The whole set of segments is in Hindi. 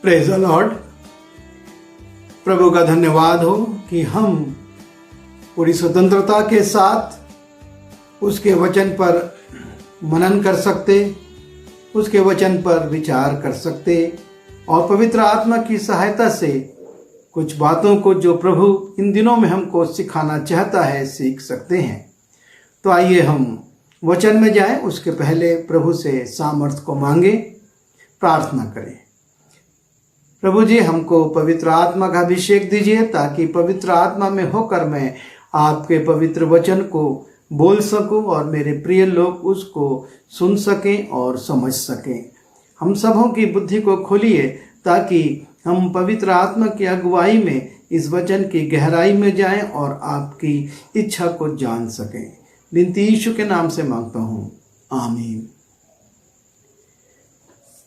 Praise the Lord. प्रभु का धन्यवाद हो कि हम पूरी स्वतंत्रता के साथ उसके वचन पर मनन कर सकते, उसके वचन पर विचार कर सकते और पवित्र आत्मा की सहायता से कुछ बातों को जो प्रभु इन दिनों में हमको सिखाना चाहता है सीख सकते हैं। तो आइए हम वचन में जाएं, उसके पहले प्रभु से सामर्थ को मांगे, प्रार्थना करें। प्रभु जी, हमको पवित्र आत्मा का अभिषेक दीजिए ताकि पवित्र आत्मा में होकर मैं आपके पवित्र वचन को बोल सकूं और मेरे प्रिय लोग उसको सुन सकें और समझ सकें। हम सबों की बुद्धि को खोलिए ताकि हम पवित्र आत्मा की अगुवाई में इस वचन की गहराई में जाएं और आपकी इच्छा को जान सकें। विनती यीशु के नाम से मांगता हूं, आमीन।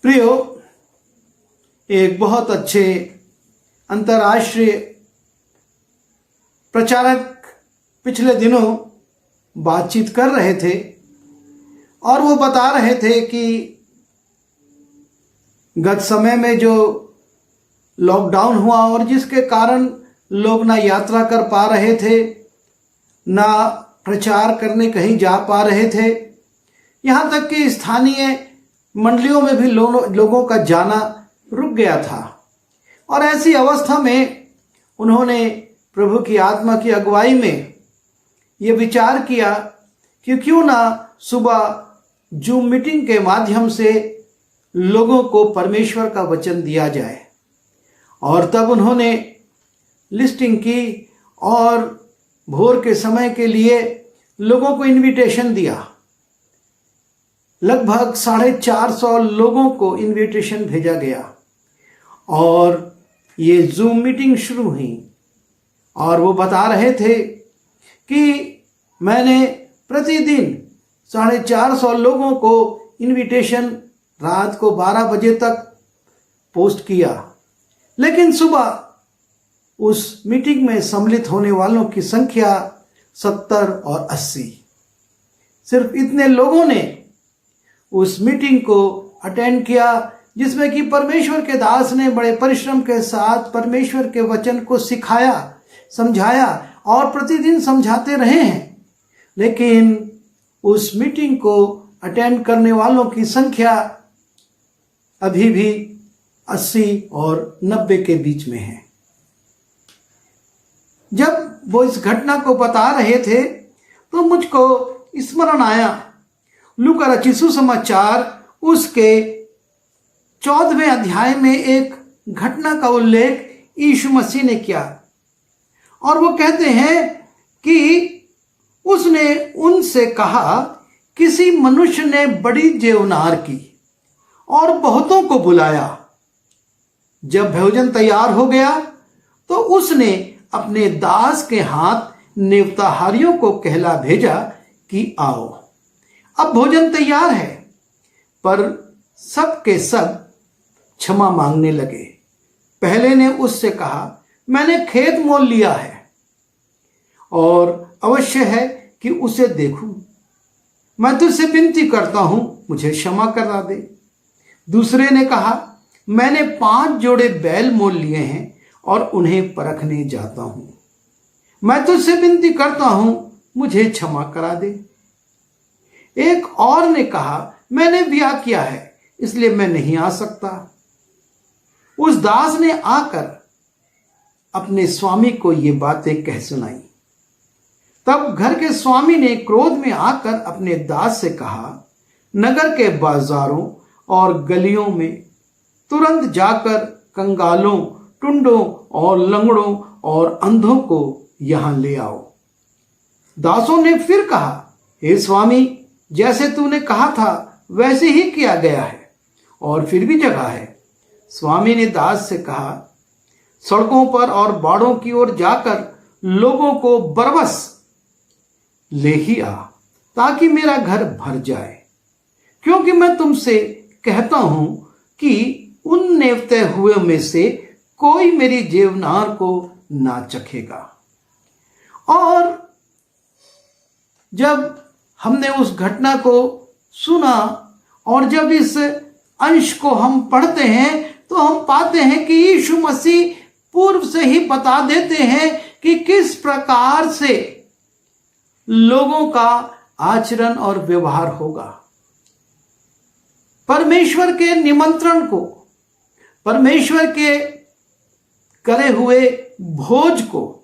प्रियो, एक बहुत अच्छे अंतर्राष्ट्रीय प्रचारक पिछले दिनों बातचीत कर रहे थे और वो बता रहे थे कि गत समय में जो लॉकडाउन हुआ और जिसके कारण लोग ना यात्रा कर पा रहे थे, ना प्रचार करने कहीं जा पा रहे थे, यहाँ तक कि स्थानीय मंडलियों में भी लोगों का जाना रुक गया था। और ऐसी अवस्था में उन्होंने प्रभु की आत्मा की अगुवाई में ये विचार किया कि क्यों ना सुबह जूम मीटिंग के माध्यम से लोगों को परमेश्वर का वचन दिया जाए। और तब उन्होंने लिस्टिंग की और भोर के समय के लिए लोगों को इनविटेशन दिया। लगभग 450 लोगों को इनविटेशन भेजा गया और ये जूम मीटिंग शुरू हुई। और वो बता रहे थे कि मैंने प्रतिदिन 450 लोगों को इनविटेशन रात को 12 बजे तक पोस्ट किया, लेकिन सुबह उस मीटिंग में सम्मिलित होने वालों की संख्या 70 और 80। सिर्फ इतने लोगों ने उस मीटिंग को अटेंड किया जिसमें कि परमेश्वर के दास ने बड़े परिश्रम के साथ परमेश्वर के वचन को सिखाया, समझाया और प्रतिदिन समझाते रहे हैं। लेकिन उस मीटिंग को अटेंड करने वालों की संख्या अभी भी 80 और 90 के बीच में है। जब वो इस घटना को बता रहे थे तो मुझको स्मरण आया लूका रचित सुसमाचार उसके 14वें अध्याय में एक घटना का उल्लेख यीशु मसीह ने किया। और वो कहते हैं कि उसने उनसे कहा, किसी मनुष्य ने बड़ी जेवनार की और बहुतों को बुलाया। जब भोजन तैयार हो गया तो उसने अपने दास के हाथ नेवताहारियों को कहला भेजा कि आओ, अब भोजन तैयार है। पर सब के सब क्षमा मांगने लगे। पहले ने उससे कहा, मैंने खेत मोल लिया है और अवश्य है कि उसे देखूं। मैं तुझसे विनती करता हूं, मुझे क्षमा करा दे। दूसरे ने कहा, मैंने 5 जोड़े बैल मोल लिए हैं और उन्हें परखने जाता हूं। मैं तुझसे विनती करता हूं, मुझे क्षमा करा दे। एक और ने कहा, मैंने ब्याह किया है इसलिए मैं नहीं आ सकता। उस दास ने आकर अपने स्वामी को ये बातें कह सुनाई। तब घर के स्वामी ने क्रोध में आकर अपने दास से कहा, नगर के बाजारों और गलियों में तुरंत जाकर कंगालों, टुंडों और लंगड़ों और अंधों को यहां ले आओ। दासों ने फिर कहा, हे स्वामी, जैसे तूने कहा था वैसे ही किया गया है और फिर भी जगह है। स्वामी ने दास से कहा, सड़कों पर और बाड़ों की ओर जाकर लोगों को बरबस ले ही आ, ताकि मेरा घर भर जाए। क्योंकि मैं तुमसे कहता हूं कि उन नेवते हुए में से कोई मेरी जेवनार को ना चखेगा। और जब हमने उस घटना को सुना और जब इस अंश को हम पढ़ते हैं तो हम पाते हैं कि यीशु मसीह पूर्व से ही बता देते हैं कि किस प्रकार से लोगों का आचरण और व्यवहार होगा। परमेश्वर के निमंत्रण को, परमेश्वर के करे हुए भोज को,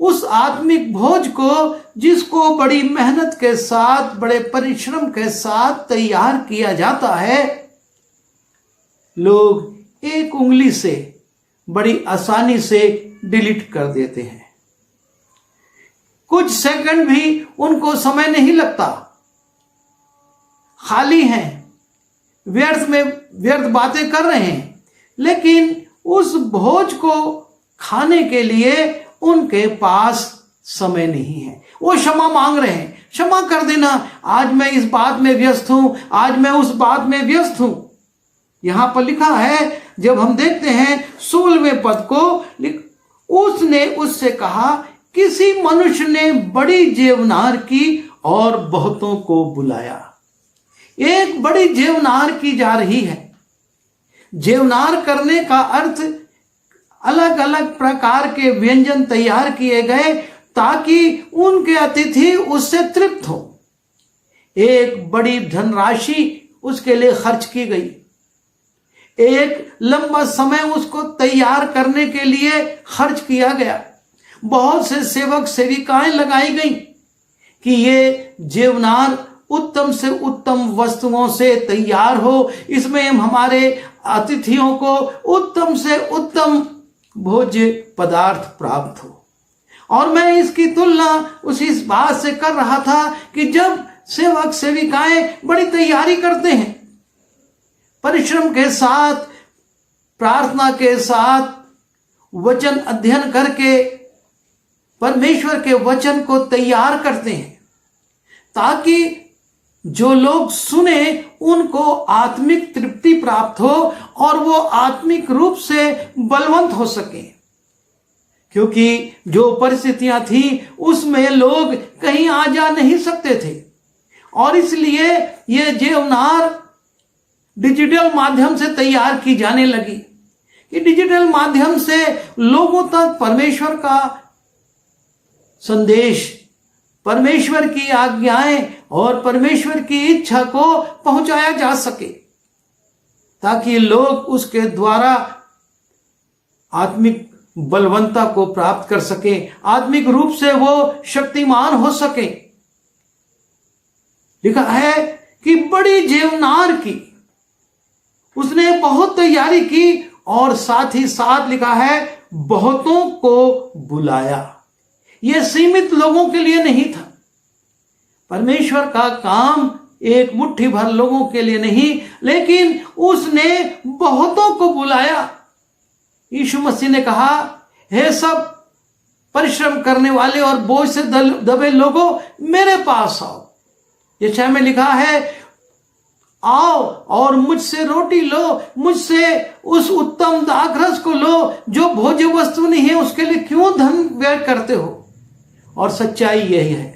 उस आत्मिक भोज को जिसको बड़ी मेहनत के साथ, बड़े परिश्रम के साथ तैयार किया जाता है, लोग एक उंगली से बड़ी आसानी से डिलीट कर देते हैं। कुछ सेकंड भी उनको समय नहीं लगता, खाली हैं, व्यर्थ बातें कर रहे हैं, लेकिन उस भोज को खाने के लिए उनके पास समय नहीं है। वो क्षमा मांग रहे हैं, क्षमा कर देना, आज मैं इस बात में व्यस्त हूं, आज मैं उस बात में व्यस्त हूं। यहां पर लिखा है, जब हम देखते हैं 16वें पद को, उसने उससे कहा, किसी मनुष्य ने बड़ी जेवनार की और बहुतों को बुलाया। एक बड़ी जेवनार की जा रही है। जेवनार करने का अर्थ अलग अलग प्रकार के व्यंजन तैयार किए गए ताकि उनके अतिथि उससे तृप्त हो। एक बड़ी धनराशि उसके लिए खर्च की गई, एक लंबा समय उसको तैयार करने के लिए खर्च किया गया, बहुत से सेवक सेविकाएं लगाई गई कि ये जेवनार उत्तम से उत्तम वस्तुओं से तैयार हो, इसमें हमारे अतिथियों को उत्तम से उत्तम भोज्य पदार्थ प्राप्त हो। और मैं इसकी तुलना इस बात से कर रहा था कि जब सेवक सेविकाएं बड़ी तैयारी करते हैं, परिश्रम के साथ, प्रार्थना के साथ, वचन अध्ययन करके परमेश्वर के वचन को तैयार करते हैं ताकि जो लोग सुने उनको आत्मिक तृप्ति प्राप्त हो और वो आत्मिक रूप से बलवंत हो सके। क्योंकि जो परिस्थितियां थी उसमें लोग कहीं आ जा नहीं सकते थे, और इसलिए ये जेवनार डिजिटल माध्यम से तैयार की जाने लगी कि डिजिटल माध्यम से लोगों तक परमेश्वर का संदेश, परमेश्वर की आज्ञाएं और परमेश्वर की इच्छा को पहुंचाया जा सके, ताकि लोग उसके द्वारा आत्मिक बलवंता को प्राप्त कर सके, आत्मिक रूप से वो शक्तिमान हो सके। लिखा है कि बड़ी जेवनार की, उसने बहुत तैयारी की और साथ ही साथ लिखा है बहुतों को बुलाया। यह सीमित लोगों के लिए नहीं था। परमेश्वर का काम एक मुट्ठी भर लोगों के लिए नहीं, लेकिन उसने बहुतों को बुलाया। यीशु मसीह ने कहा, हे सब परिश्रम करने वाले और बोझ से दबे लोगों, मेरे पास आओ। यशायाह में लिखा है, आओ और मुझसे रोटी लो, मुझसे उस उत्तम दाखरस को लो जो भोज्य वस्तु नहीं है, उसके लिए क्यों धन व्यय करते हो। और सच्चाई यही है,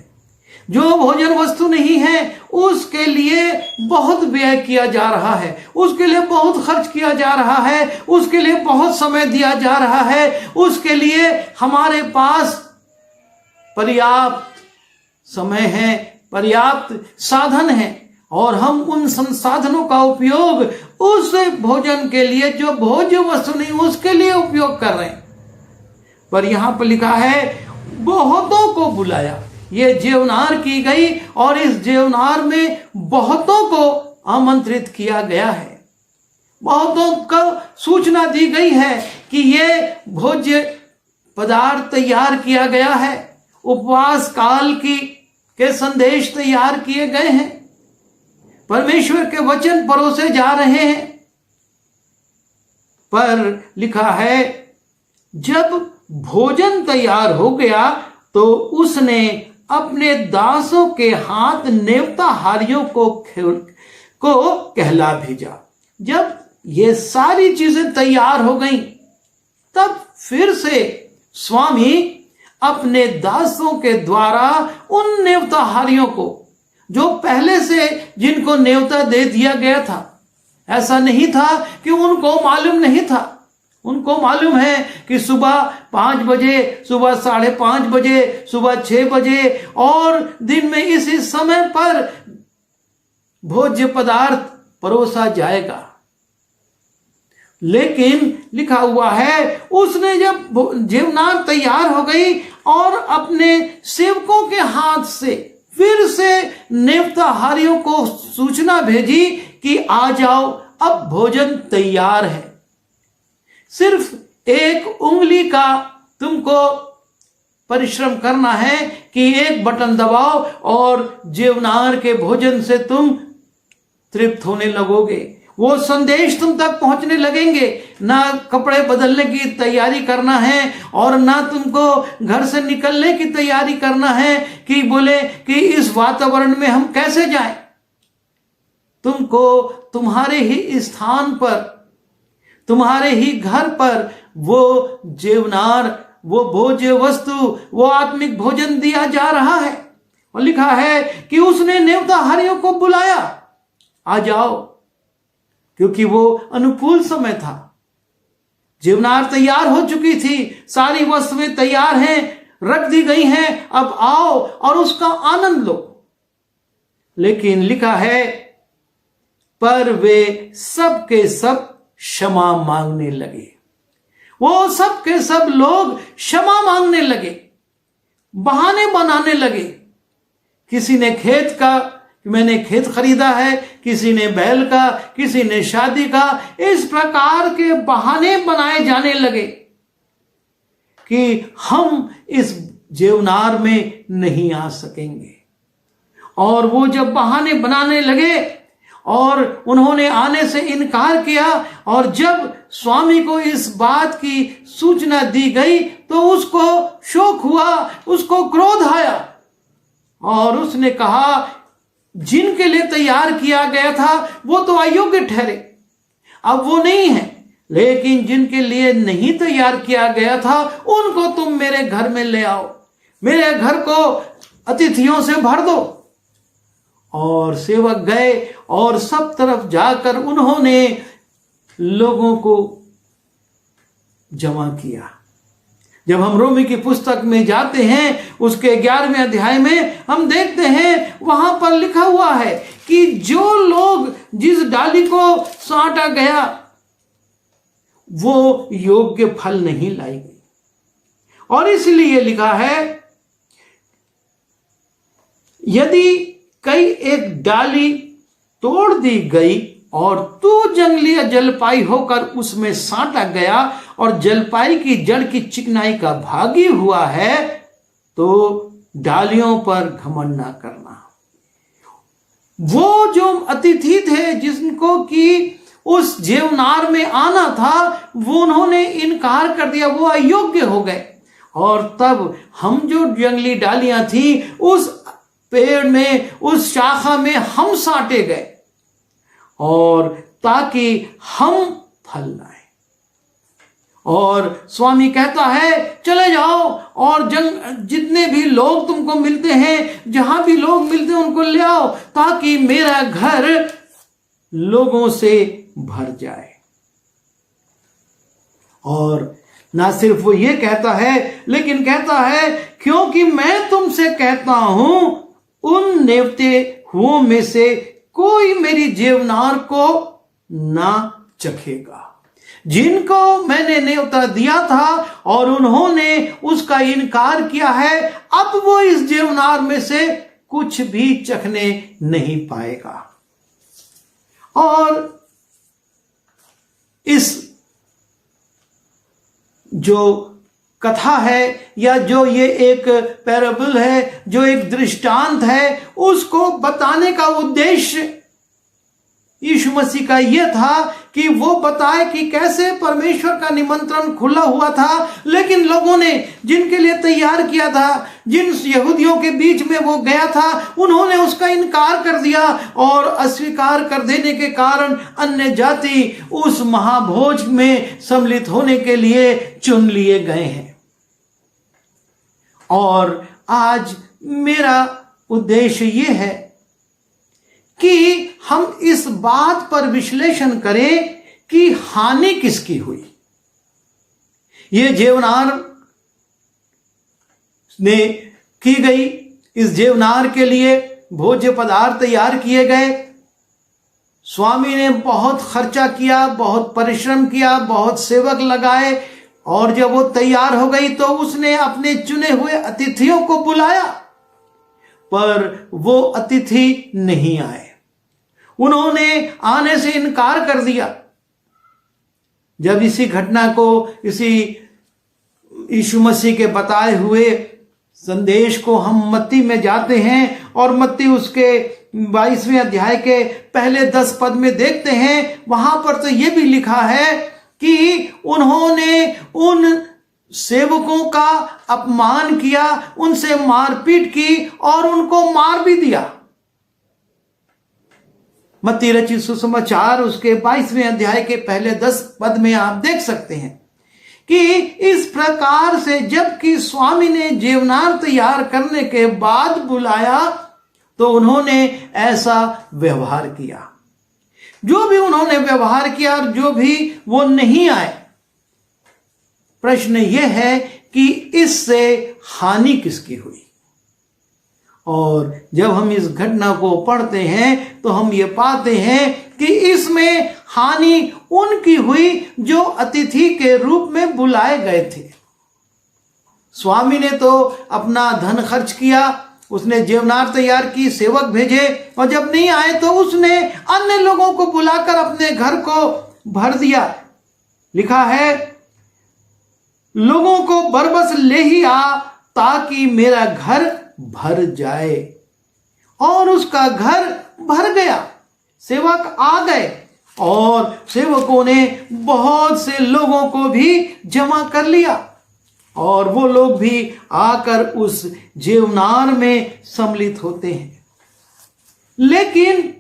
जो भोजन वस्तु नहीं है उसके लिए बहुत व्यय किया जा रहा है, उसके लिए बहुत खर्च किया जा रहा है, उसके लिए बहुत समय दिया जा रहा है, उसके लिए हमारे पास पर्याप्त समय है, पर्याप्त साधन है, और हम उन संसाधनों का उपयोग उस भोजन के लिए जो भोज्य वस्तु नहीं उसके लिए उपयोग कर रहे हैं। पर यहां पर लिखा है बहुतों को बुलाया। ये जेवनार की गई और इस जेवनार में बहुतों को आमंत्रित किया गया है। बहुतों को सूचना दी गई है कि ये भोज्य पदार्थ तैयार किया गया है, उपवास काल के संदेश तैयार किए गए हैं, परमेश्वर के वचन परोसे जा रहे हैं। पर लिखा है जब भोजन तैयार हो गया तो उसने अपने दासों के हाथ नेवताहारियों को कहला भेजा। जब ये सारी चीजें तैयार हो गईं, तब फिर से स्वामी अपने दासों के द्वारा उन नेवताहारियों को, जो पहले से जिनको नेवता दे दिया गया था, ऐसा नहीं था कि उनको मालूम नहीं था। उनको मालूम है कि सुबह 5 बजे, सुबह 5:30 बजे, सुबह 6 बजे और दिन में इस समय पर भोज्य पदार्थ परोसा जाएगा। लेकिन लिखा हुआ है उसने जब जीवनार तैयार हो गई और अपने सेवकों के हाथ से फिर से नेवताहारियों को सूचना भेजी कि आ जाओ, अब भोजन तैयार है। सिर्फ एक उंगली का तुमको परिश्रम करना है कि एक बटन दबाओ और जीवनार के भोजन से तुम तृप्त होने लगोगे। वो संदेश तुम तक पहुंचने लगेंगे। ना कपड़े बदलने की तैयारी करना है और ना तुमको घर से निकलने की तैयारी करना है कि बोले कि इस वातावरण में हम कैसे जाएं। तुमको तुम्हारे ही स्थान पर, तुम्हारे ही घर पर वो जीवनार, वो भोज्य वस्तु, वो आत्मिक भोजन दिया जा रहा है। और लिखा है कि उसने नेवताहारियों को बुलाया, आ जाओ, क्योंकि वो अनुकूल समय था। जीवनार तैयार हो चुकी थी, सारी वस्तुएं तैयार हैं, रख दी गई हैं, अब आओ और उसका आनंद लो। लेकिन लिखा है पर वे सब के सब क्षमा मांगने लगे। वो सब के सब लोग क्षमा मांगने लगे, बहाने बनाने लगे। किसी ने खेत का, मैंने खेत खरीदा है, किसी ने बैल का, किसी ने शादी का, इस प्रकार के बहाने बनाए जाने लगे कि हम इस जीवनार में नहीं आ सकेंगे। और वो जब बहाने बनाने लगे और उन्होंने आने से इनकार किया, और जब स्वामी को इस बात की सूचना दी गई तो उसको शोक हुआ, उसको क्रोध आया और उसने कहा जिनके लिए तैयार किया गया था वो तो अयोग्य ठहरे, अब वो नहीं है, लेकिन जिनके लिए नहीं तैयार किया गया था उनको तुम मेरे घर में ले आओ, मेरे घर को अतिथियों से भर दो। और सेवक गए और सब तरफ जाकर उन्होंने लोगों को जमा किया। जब हम रोमी की पुस्तक में जाते हैं, उसके 11वें अध्याय में हम देखते हैं, वहां पर लिखा हुआ है कि जो लोग जिस डाली को साटा गया वो योग्य फल नहीं लाएगी। और इसलिए लिखा है यदि कई एक डाली तोड़ दी गई और तू जंगली जलपाई होकर उसमें साटा गया और जलपाई की जड़ की चिकनाई का भागी हुआ है, तो डालियों पर घमंड ना करना। वो जो अतिथि थे जिनको कि उस जीवनार में आना था, वो उन्होंने इनकार कर दिया, वो अयोग्य हो गए। और तब हम जो जंगली डालियां थी उस पेड़ में, उस शाखा में हम साटे गए और ताकि हम फल लाए। और स्वामी कहता है चले जाओ और जितने भी लोग तुमको मिलते हैं, जहां भी लोग मिलते हैं उनको ले आओ, ताकि मेरा घर लोगों से भर जाए। और ना सिर्फ वो ये कहता है, लेकिन कहता है क्योंकि मैं तुमसे कहता हूं उन नेवते हुओं में से कोई मेरी जीवनार को ना चखेगा। जिनको मैंने न्योता दिया था और उन्होंने उसका इनकार किया है, अब वो इस जीवनार में से कुछ भी चखने नहीं पाएगा। और इस जो कथा है या जो ये एक पैराबल है, जो एक दृष्टांत है, उसको बताने का उद्देश्य यीशु मसीह का यह था कि वो बताए कि कैसे परमेश्वर का निमंत्रण खुला हुआ था, लेकिन लोगों ने जिनके लिए तैयार किया था, जिन यहूदियों के बीच में वो गया था, उन्होंने उसका इनकार कर दिया और अस्वीकार कर देने के कारण अन्य जाति उस महाभोज में सम्मिलित होने के लिए चुन लिए गए हैं। और आज मेरा उद्देश्य ये है कि हम इस बात पर विश्लेषण करें कि हानि किसकी हुई। ये जेवनार ने की गई, इस जेवनार के लिए भोज्य पदार्थ तैयार किए गए। स्वामी ने बहुत खर्चा किया, बहुत परिश्रम किया, बहुत सेवक लगाए, और जब वो तैयार हो गई तो उसने अपने चुने हुए अतिथियों को बुलाया, पर वो अतिथि नहीं आए। उन्होंने आने से इनकार कर दिया। जब इसी घटना को, इसी यीशु मसीह के बताए हुए संदेश को हम मत्ती में जाते हैं और मत्ती उसके 22वें अध्याय के पहले 10 पद में देखते हैं, वहां पर तो यह भी लिखा है कि उन्होंने उन सेवकों का अपमान किया, उनसे मारपीट की और उनको मार भी दिया। मत्ती रचित सुसमाचार उसके 22वें अध्याय के पहले 10 पद में आप देख सकते हैं कि इस प्रकार से जबकि स्वामी ने जेवनार तैयार करने के बाद बुलाया तो उन्होंने ऐसा व्यवहार किया। जो भी उन्होंने व्यवहार किया और जो भी वो नहीं आए, प्रश्न यह है कि इससे हानि किसकी हुई। और जब हम इस घटना को पढ़ते हैं तो हम ये पाते हैं कि इसमें हानि उनकी हुई जो अतिथि के रूप में बुलाए गए थे। स्वामी ने तो अपना धन खर्च किया, उसने जेवनार तैयार की, सेवक भेजे, और जब नहीं आए तो उसने अन्य लोगों को बुलाकर अपने घर को भर दिया। लिखा है, लोगों को बरबस ले ही आ ताकि मेरा घर भर जाए। और उसका घर भर गया। सेवक आ गए और सेवकों ने बहुत से लोगों को भी जमा कर लिया और वो लोग भी आकर उस जेवनार में सम्मिलित होते हैं। लेकिन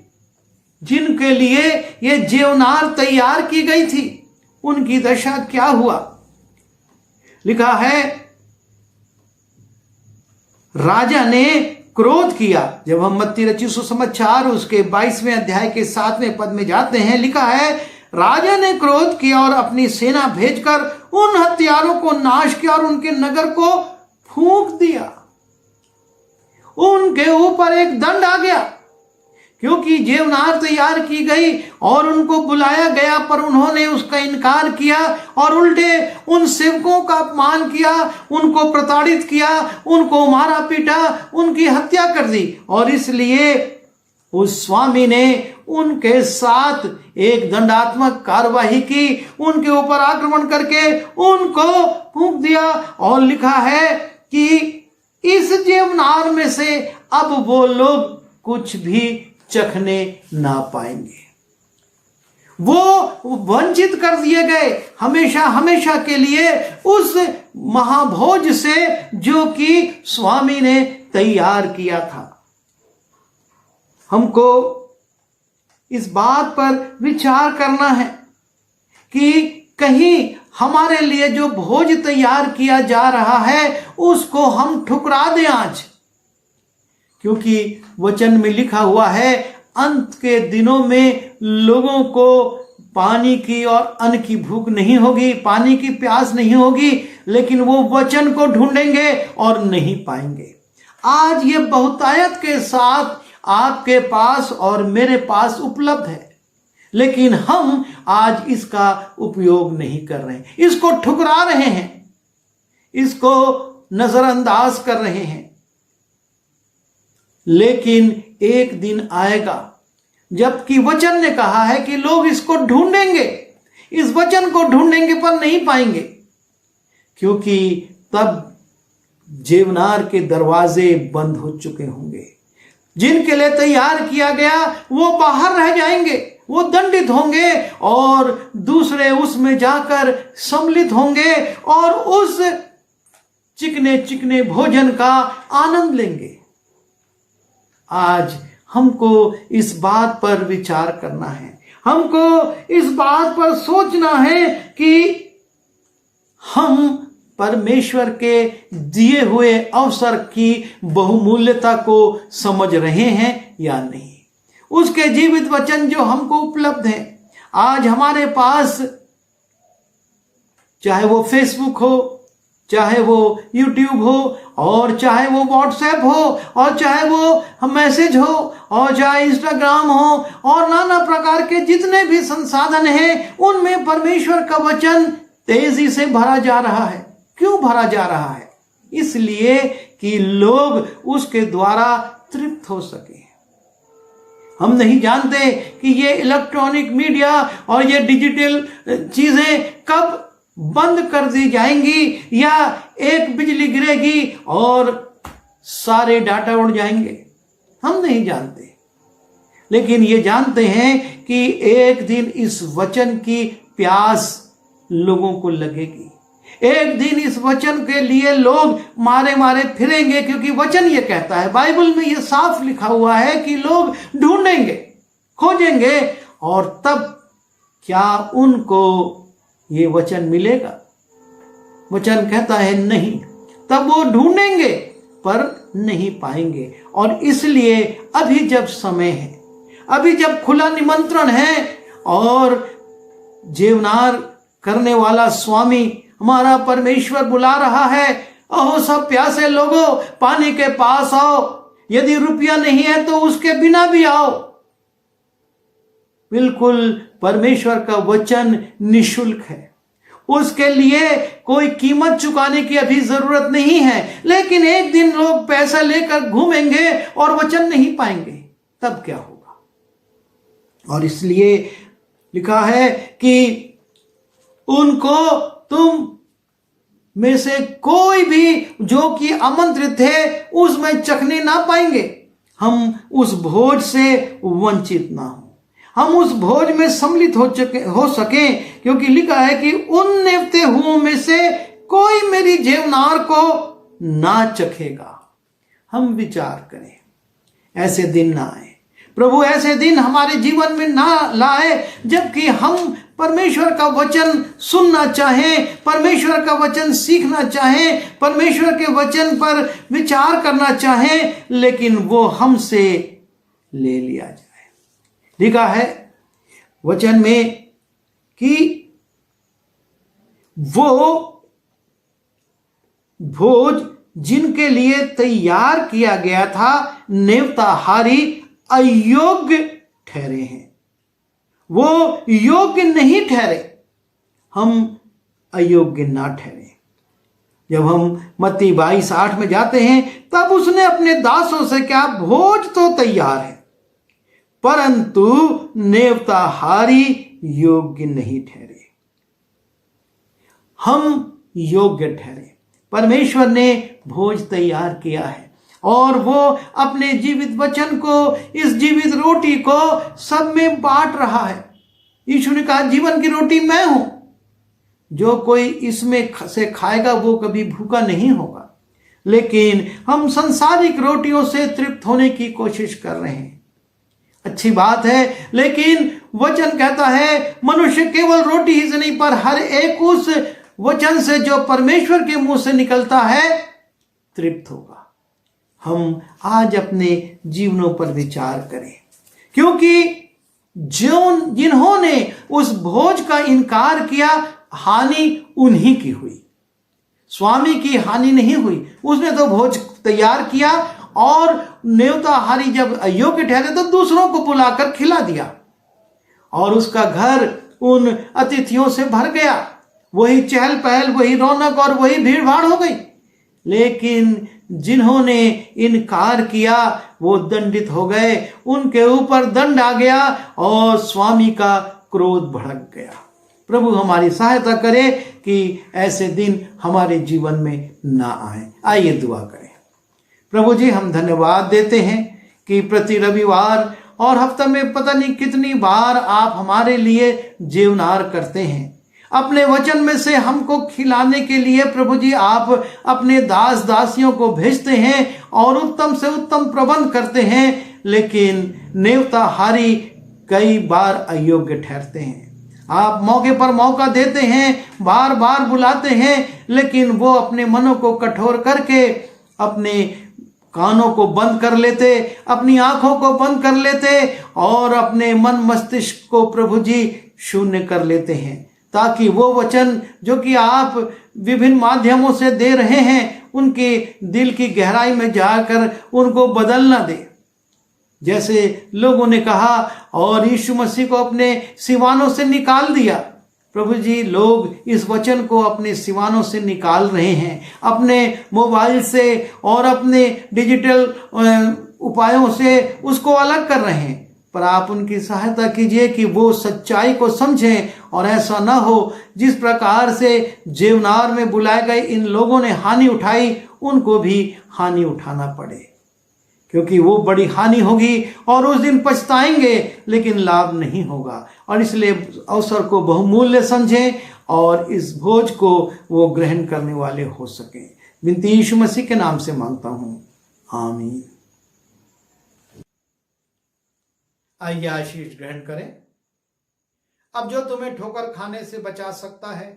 जिनके लिए ये जेवनार तैयार की गई थी, उनकी दशा क्या हुआ? लिखा है, राजा ने क्रोध किया। जब हम मत्ती रचित सुसमाचार उसके 22वें अध्याय के 7वें पद में जाते हैं, लिखा है, राजा ने क्रोध किया और अपनी सेना भेजकर उन हत्यारों को नाश किया और उनके नगर को फूंक दिया। उनके ऊपर एक दंड आ गया क्योंकि जेवनार तैयार की गई और उनको बुलाया गया, पर उन्होंने उसका इनकार किया और उल्टे उन सेवकों का अपमान किया, उनको प्रताड़ित किया, उनको मारा पीटा, उनकी हत्या कर दी। और इसलिए उस स्वामी ने उनके साथ एक दंडात्मक कार्यवाही की, उनके ऊपर आक्रमण करके उनको फूंक दिया। और लिखा है कि इस जेवनार में से अब वो लोग कुछ भी चखने ना पाएंगे। वो वंचित कर दिए गए हमेशा हमेशा के लिए उस महाभोज से जो कि स्वामी ने तैयार किया था। हमको इस बात पर विचार करना है कि कहीं हमारे लिए जो भोज तैयार किया जा रहा है उसको हम ठुकरा दें आज, क्योंकि वचन में लिखा हुआ है, अंत के दिनों में लोगों को पानी की और अन्न की भूख नहीं होगी, पानी की प्यास नहीं होगी, लेकिन वो वचन को ढूंढेंगे और नहीं पाएंगे। आज ये बहुतायत के साथ आपके पास और मेरे पास उपलब्ध है, लेकिन हम आज इसका उपयोग नहीं कर रहे हैं, इसको ठुकरा रहे हैं, इसको नजरअंदाज कर रहे हैं। लेकिन एक दिन आएगा जबकि वचन ने कहा है कि लोग इसको ढूंढेंगे, इस वचन को ढूंढेंगे पर नहीं पाएंगे, क्योंकि तब जेवनार के दरवाजे बंद हो चुके होंगे। जिनके लिए तैयार किया गया वो बाहर रह जाएंगे, वो दंडित होंगे और दूसरे उसमें जाकर सम्मिलित होंगे और उस चिकने चिकने भोजन का आनंद लेंगे। आज हमको इस बात पर विचार करना है, हमको इस बात पर सोचना है कि हम परमेश्वर के दिए हुए अवसर की बहुमूल्यता को समझ रहे हैं या नहीं। उसके जीवित वचन जो हमको उपलब्ध है। आज हमारे पास चाहे वो फेसबुक हो, चाहे वो यूट्यूब हो, और चाहे वो व्हाट्सएप हो, और चाहे वो मैसेज हो, और चाहे इंस्टाग्राम हो, और नाना प्रकार के जितने भी संसाधन हैं, उनमें परमेश्वर का वचन तेजी से भरा जा रहा है। क्यों भरा जा रहा है? इसलिए कि लोग उसके द्वारा तृप्त हो सके। हम नहीं जानते कि ये इलेक्ट्रॉनिक मीडिया और ये डिजिटल चीजें कब बंद कर दी जाएंगी, या एक बिजली गिरेगी और सारे डाटा उड़ जाएंगे। हम नहीं जानते, लेकिन ये जानते हैं कि एक दिन इस वचन की प्यास लोगों को लगेगी। एक दिन इस वचन के लिए लोग मारे मारे फिरेंगे, क्योंकि वचन ये कहता है, बाइबल में ये साफ लिखा हुआ है कि लोग ढूंढेंगे, खोजेंगे, और तब क्या उनको ये वचन मिलेगा? वचन कहता है नहीं। तब वो ढूंढेंगे पर नहीं पाएंगे। और इसलिए अभी जब समय है, अभी जब खुला निमंत्रण है, और जीवनार करने वाला स्वामी हमारा परमेश्वर बुला रहा है, ओहो सब प्यासे लोगों, पानी के पास आओ, यदि रुपया नहीं है तो उसके बिना भी आओ। बिल्कुल, परमेश्वर का वचन निशुल्क है, उसके लिए कोई कीमत चुकाने की अभी जरूरत नहीं है। लेकिन एक दिन लोग पैसा लेकर घूमेंगे और वचन नहीं पाएंगे, तब क्या होगा? और इसलिए लिखा है कि उनको तुम में से कोई भी जो कि आमंत्रित थे उसमें चखने ना पाएंगे। हम उस भोज से वंचित ना हो, हम उस भोज में सम्मिलित हो सके, क्योंकि लिखा है कि उन नेवते हुओं में से कोई मेरी जेवनार को ना चखेगा। हम विचार करें, ऐसे दिन ना आए, प्रभु ऐसे दिन हमारे जीवन में ना लाए जबकि हम परमेश्वर का वचन सुनना चाहें, परमेश्वर का वचन सीखना चाहें, परमेश्वर के वचन पर विचार करना चाहें, लेकिन वो हमसे ले लिया जाए। लिखा है वचन में कि वो भोज जिनके लिए तैयार किया गया था, नेवताहारी अयोग्य ठहरे हैं। वो योग्य नहीं ठहरे, हम अयोग्य ना ठहरे। जब हम मत्ती 22:8 में जाते हैं, तब उसने अपने दासों से कहा, भोज तो तैयार है, परंतु नेवताहारी योग्य नहीं ठहरे। हम योग्य ठहरे। परमेश्वर ने भोज तैयार किया है, और वो अपने जीवित वचन को, इस जीवित रोटी को सब में बांट रहा है। यीशु ने कहा, जीवन की रोटी मैं हूं, जो कोई इसमें से खाएगा वो कभी भूखा नहीं होगा। लेकिन हम सांसारिक रोटियों से तृप्त होने की कोशिश कर रहे हैं। अच्छी बात है, लेकिन वचन कहता है मनुष्य केवल रोटी ही से नहीं, पर हर एक उस वचन से जो परमेश्वर के मुंह से निकलता है तृप्त होगा। हम आज अपने जीवनों पर विचार करें, क्योंकि जिन्होंने उस भोज का इनकार किया, हानि उन्हीं की हुई, स्वामी की हानि नहीं हुई। उसने तो भोज तैयार किया, और नेवताहारी जब अयोग्य ठहरे तो दूसरों को बुलाकर खिला दिया, और उसका घर उन अतिथियों से भर गया। वही चहल पहल, वही रौनक और वही भीड़ भाड़ हो गई। लेकिन जिन्होंने इनकार किया वो दंडित हो गए, उनके ऊपर दंड आ गया और स्वामी का क्रोध भड़क गया। प्रभु हमारी सहायता करे कि ऐसे दिन हमारे जीवन में ना आए। आइए दुआ करें। प्रभु जी, हम धन्यवाद देते हैं कि प्रति रविवार और हफ्ते में पता नहीं कितनी बार आप हमारे लिए जीवनार करते हैं। अपने वचन में से हमको खिलाने के लिए प्रभु जी आप अपने दास दासियों को भेजते हैं और उत्तम से उत्तम प्रबंध करते हैं, लेकिन नेवताहारी कई बार अयोग्य ठहरते हैं। आप मौके पर मौका देते हैं, बार बार बुलाते हैं, लेकिन वो अपने मनों को कठोर करके अपने कानों को बंद कर लेते, अपनी आंखों को बंद कर लेते और अपने मन मस्तिष्क को प्रभु जी शून्य कर लेते हैं, ताकि वो वचन जो कि आप विभिन्न माध्यमों से दे रहे हैं उनके दिल की गहराई में जाकर उनको बदल ना दे। जैसे लोगों ने कहा और यीशु मसीह को अपने सिवानों से निकाल दिया, प्रभु जी लोग इस वचन को अपने सिवानों से निकाल रहे हैं, अपने मोबाइल से और अपने डिजिटल उपायों से उसको अलग कर रहे हैं। पर आप उनकी सहायता कीजिए कि वो सच्चाई को समझें और ऐसा ना हो जिस प्रकार से जेवनार में बुलाए गए इन लोगों ने हानि उठाई, उनको भी हानि उठाना पड़े, क्योंकि वो बड़ी हानि होगी और उस दिन पछताएंगे लेकिन लाभ नहीं होगा। और इसलिए अवसर को बहुमूल्य समझें और इस भोज को वो ग्रहण करने वाले हो सकें। विनती यीशु मसीह के नाम से मांगता हूं, आमीन। आइए आशीष ग्रहण करें। अब जो तुम्हें ठोकर खाने से बचा सकता है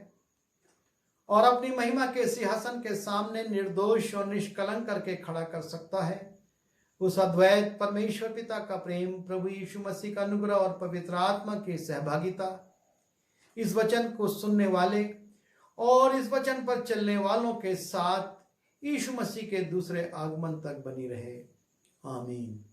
और अपनी महिमा के सिंहासन के सामने निर्दोष और निष्कलंक करके खड़ा कर सकता है, उस अद्वैत परमेश्वर पिता का प्रेम, प्रभु यीशु मसीह का अनुग्रह और पवित्र आत्मा की सहभागिता इस वचन को सुनने वाले और इस वचन पर चलने वालों के साथ यीशु मसीह के दूसरे आगमन तक बनी रहे, आमीन।